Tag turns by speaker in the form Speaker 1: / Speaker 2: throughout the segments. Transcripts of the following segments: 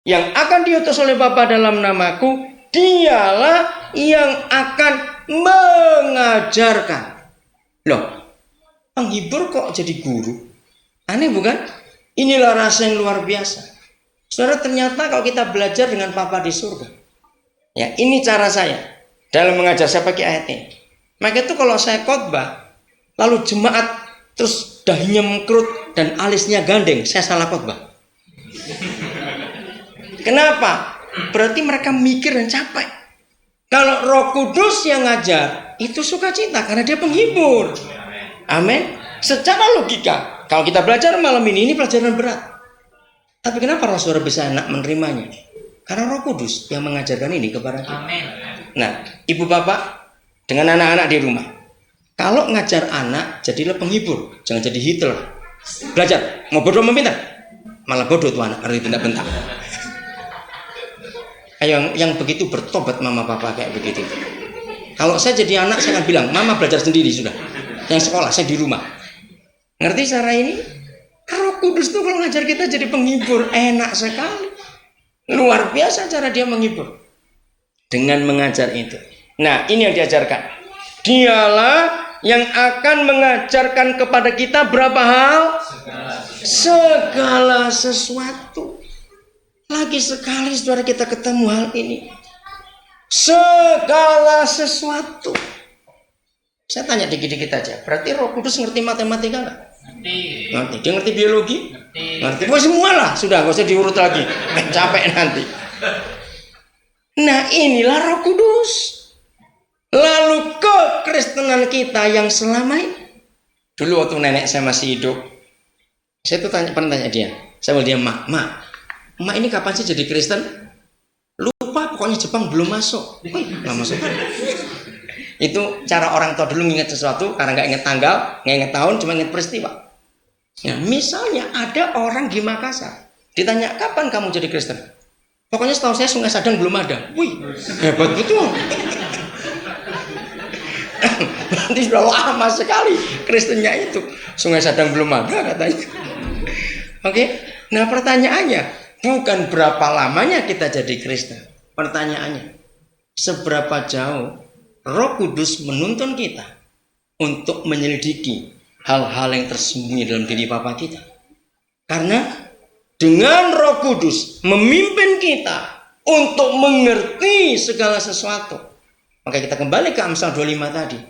Speaker 1: Yang akan diutus oleh Bapa dalam namaku, dialah yang akan mengajarkan. Loh, penghibur kok jadi guru? Aneh bukan? Inilah rasa yang luar biasa. Saudara, ternyata kalau kita belajar dengan Bapa di surga, ya ini cara saya dalam mengajar. Saya pakai ayat ini. Maka itu kalau saya khotbah, lalu jemaat terus dahinya mengkerut dan alisnya gandeng, saya salah khotbah. Kenapa? Berarti mereka mikir dan capek. Kalau Roh Kudus yang ngajar, itu sukacita karena dia penghibur. Amin. Secara logika, kalau kita belajar malam ini pelajaran berat. Tapi kenapa saudara bisa enak menerimanya? Karena Roh Kudus yang mengajarkan ini kepada kita. Nah, ibu bapak dengan anak-anak di rumah, kalau ngajar anak, jadilah penghibur, jangan jadi Hitler. Belajar, mau bodoh meminta, malah bodoh tuh anak, harus bentak-bentak. Ayo, yang begitu bertobat mama papa kayak begitu. Kalau saya jadi anak, saya akan bilang, mama belajar sendiri sudah. Yang sekolah, saya di rumah. Ngerti cara ini? Roh Kudus tuh kalau ngajar kita jadi penghibur, enak sekali. Luar biasa cara dia menghibur. Dengan mengajar itu. Nah, ini yang diajarkan. Dialah yang akan mengajarkan kepada kita berapa hal? Segala sesuatu. Lagi sekali saudara kita ketemu hal ini. Segala sesuatu. Saya tanya dikit-dikit aja. Berarti Roh Kudus ngerti matematika nggak? Ngerti. Dia ngerti biologi? Ngerti. Wah, semua lah. Sudah, nggak usah diurut lagi. Capek nanti. Nah, inilah Roh Kudus. Lalu kekristenan kita yang selama ini. Dulu waktu nenek saya masih hidup, saya tuh pernah tanya dia. Saya mau dia, Mak ini kapan sih jadi Kristen? Lupa, pokoknya Jepang belum masuk. Nggak masuk. Itu cara orang tua dulu nginget sesuatu karena nggak inget tanggal, nggak inget tahun, cuma inget peristiwa. Ya, misalnya ada orang di Makassar, ditanya kapan kamu jadi Kristen? Pokoknya setahu saya Sungai Sadang belum ada. Wih, hebat betul. Nanti sudah lama sekali Kristennya itu. Sungai Sadang belum ada katanya. Oke, nah pertanyaannya. Bukan berapa lamanya kita jadi Kristen. Pertanyaannya, seberapa jauh Roh Kudus menuntun kita untuk menyelidiki hal-hal yang tersembunyi dalam diri Bapa kita. Karena dengan Roh Kudus memimpin kita untuk mengerti segala sesuatu. Maka kita kembali ke Amsal 25 tadi.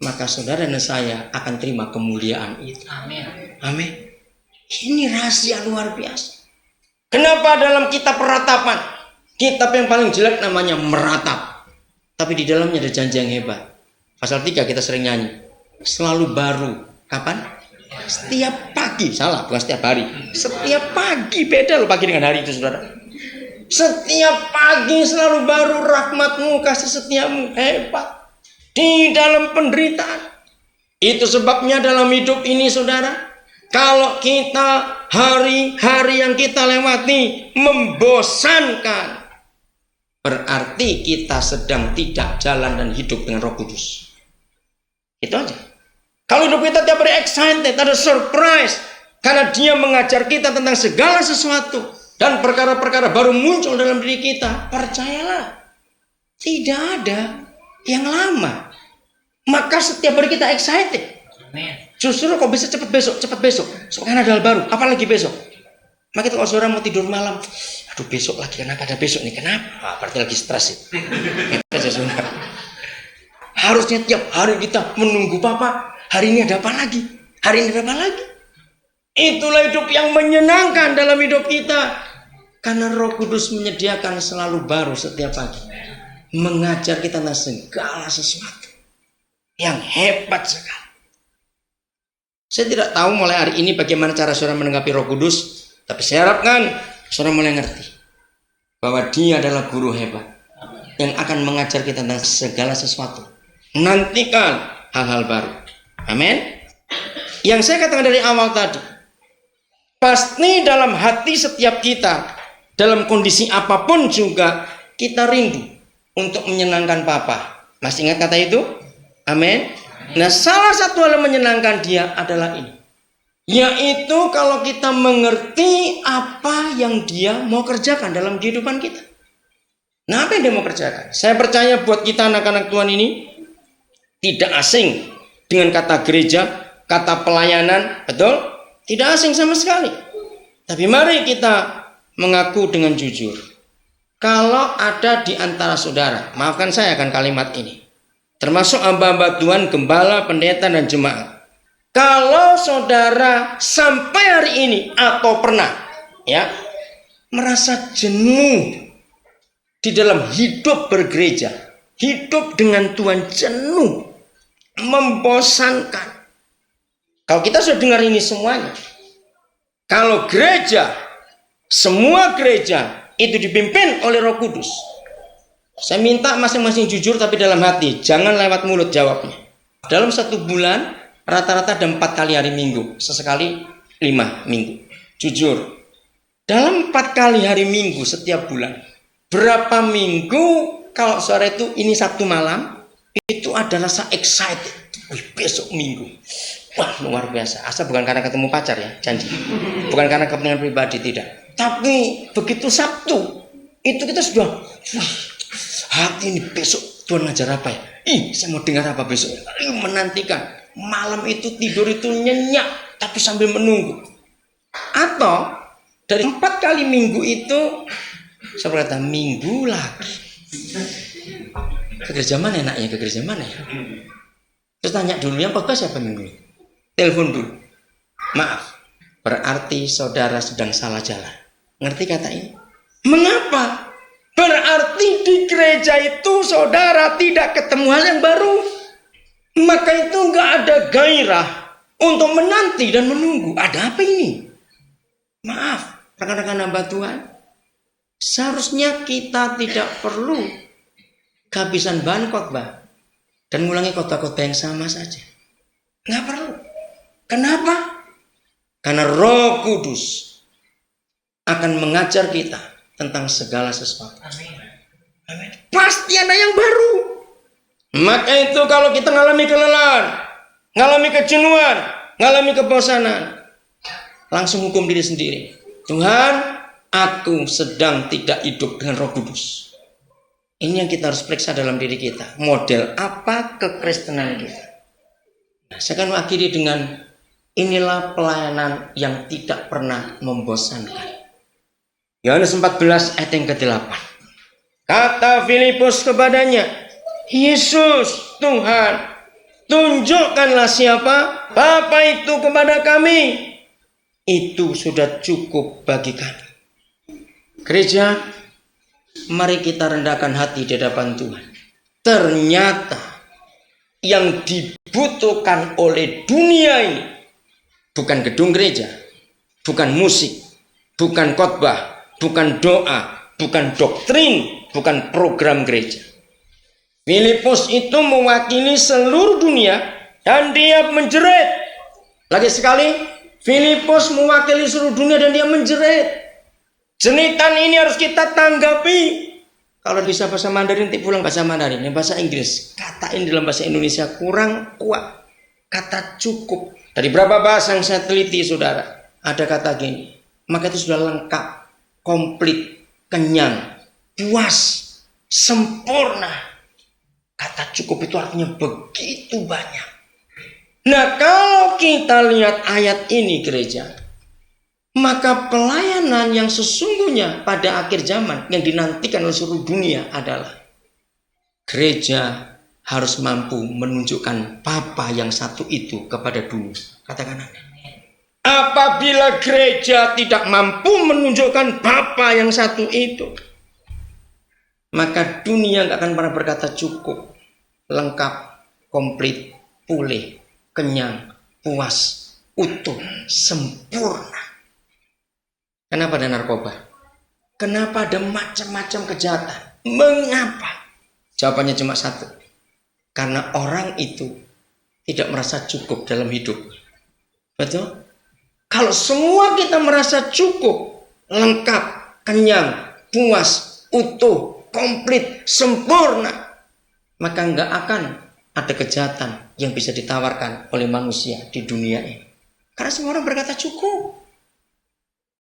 Speaker 1: Maka saudara dan saya akan terima kemuliaan itu. Amin. Amin. Ini rahasia luar biasa. Kenapa dalam kitab peratapan, kitab yang paling jelek namanya meratap, tapi di dalamnya ada janji yang hebat. Pasal 3 kita sering nyanyi, selalu baru. Kapan? Setiap pagi. Salah, bukan setiap hari. Setiap pagi, beda loh pagi dengan hari itu saudara. Setiap pagi selalu baru rahmatmu, kasih setiamu hebat. Di dalam penderitaan. Itu sebabnya dalam hidup ini saudara, kalau kita hari-hari yang kita lewati membosankan, berarti kita sedang tidak jalan dan hidup dengan Roh Kudus. Itu aja. Kalau hidup kita tiap hari excited, ada surprise, karena dia mengajar kita tentang segala sesuatu, dan perkara-perkara baru muncul dalam diri kita, percayalah, tidak ada yang lama. Maka setiap hari kita excited. Justru kok bisa cepat besok. Soalnya ada hal baru, apalagi besok. Maka kalau saudara mau tidur malam, aduh besok lagi, kenapa ada besok nih? Kenapa? Berarti lagi stres. Harusnya tiap hari kita menunggu Papa. Hari ini ada apa lagi? Hari ini ada apa lagi? Itulah hidup yang menyenangkan dalam hidup kita. Karena Roh Kudus menyediakan selalu baru setiap pagi. Mengajar kita tentang segala sesuatu. Yang hebat sekali. Saya tidak tahu mulai hari ini bagaimana cara saudara menanggapi Roh Kudus. Tapi saya harapkan saudara mulai ngerti. Bahwa dia adalah guru hebat. Yang akan mengajar kita tentang segala sesuatu. Nantikan hal-hal baru. Amin. Yang saya katakan dari awal tadi. Pasti dalam hati setiap kita. Dalam kondisi apapun juga. Kita rindu. Untuk menyenangkan Papa. Masih ingat kata itu? Amin. Nah, salah satu hal yang menyenangkan dia adalah ini. Yaitu kalau kita mengerti apa yang dia mau kerjakan dalam kehidupan kita. Nah, apa yang dia mau kerjakan? Saya percaya buat kita anak-anak Tuhan ini tidak asing dengan kata gereja, kata pelayanan, betul? Tidak asing sama sekali. Tapi mari kita mengaku dengan jujur. Kalau ada di antara saudara, maafkan saya akan kalimat ini, termasuk hamba-hamba Tuhan, gembala, pendeta, dan jemaat. Kalau saudara sampai hari ini atau pernah merasa jenuh di dalam hidup bergereja, hidup dengan Tuhan jenuh, membosankan. Kalau kita sudah dengar ini semuanya, kalau gereja, semua gereja itu dipimpin oleh Roh Kudus, saya minta masing-masing jujur tapi dalam hati, jangan lewat mulut jawabnya. Dalam 1 bulan rata-rata ada 4 kali hari Minggu, sesekali 5 minggu. Jujur, dalam 4 kali hari Minggu setiap bulan, berapa minggu kalau sore itu ini Sabtu malam, itu adalah saya excited. Besok Minggu. Wah, luar biasa. Asal bukan karena ketemu pacar ya, janji. Bukan karena kepentingan pribadi, tidak. Tapi begitu Sabtu, itu kita sudah, hati ini besok Tuhan ngajar apa ya? Saya mau dengar apa besok? Menantikan. Malam itu tidur itu nyenyak, tapi sambil menunggu. Atau dari 4 kali minggu itu, saya berkata, minggu lagi. Ke gereja mana enaknya? Ke gereja mana ya? Terus tanya dulu, yang khotbah siapa minggu ini? Telepon dulu. Maaf, berarti saudara sedang salah jalan. Ngerti kata ini? Mengapa? Berarti di gereja itu saudara tidak ketemu hal yang baru. Maka itu nggak ada gairah untuk menanti dan menunggu. Ada apa ini? Maaf, rekan-rekan hamba Tuhan. Seharusnya kita tidak perlu kehabisan bahan khotbah dan mengulangi khotbah-khotbah yang sama saja. Nggak perlu. Kenapa? Karena Roh Kudus akan mengajar kita tentang segala sesuatu. Amin. Pasti ada yang baru. Maka itu kalau kita mengalami kelelahan, mengalami kejenuhan, mengalami kebosanan, langsung hukum diri sendiri. Tuhan, aku sedang tidak hidup dengan Roh Kudus. Ini yang kita harus periksa dalam diri kita. Model apa kekristenan kita? Nah, saya akan mengakhiri dengan inilah pelayanan yang tidak pernah membosankan. Yohanes 14 ayat yang ke-8. Kata Filipus kepadanya, Yesus Tuhan, tunjukkanlah siapa Bapa itu kepada kami. Itu sudah cukup bagi kami. Gereja, mari kita rendahkan hati di hadapan Tuhan. Ternyata yang dibutuhkan oleh dunia ini bukan gedung gereja, bukan musik, bukan khotbah, bukan doa, bukan doktrin, bukan program gereja. Filipus itu mewakili seluruh dunia dan dia menjerit. Lagi sekali, Filipus mewakili seluruh dunia dan dia menjerit. Jeritan ini harus kita tanggapi. Kalau bisa bahasa Mandarin, nanti pulang bahasa Mandarin. Yang bahasa Inggris, katain dalam bahasa Indonesia kurang kuat. Kata cukup. Dari berapa bahasa yang saya teliti, saudara, ada kata gini. Maka itu sudah lengkap, komplit, kenyang, puas, sempurna. Kata cukup itu artinya begitu banyak. Nah, kalau kita lihat ayat ini gereja, maka pelayanan yang sesungguhnya pada akhir zaman yang dinantikan oleh seluruh dunia adalah gereja harus mampu menunjukkan Bapa yang satu itu kepada dunia. Katakan amin. Apabila gereja tidak mampu menunjukkan Bapa yang satu itu, maka dunia gak akan pernah berkata cukup, lengkap, komplit, pulih, kenyang, puas, utuh, sempurna. Kenapa ada narkoba? Kenapa ada macam-macam kejahatan? Mengapa? Jawabannya cuma satu. Karena orang itu tidak merasa cukup dalam hidup. Betul? Kalau semua kita merasa cukup, lengkap, kenyang, puas, utuh, komplit, sempurna, maka nggak akan ada kejahatan yang bisa ditawarkan oleh manusia di dunia ini. Karena semua orang berkata cukup.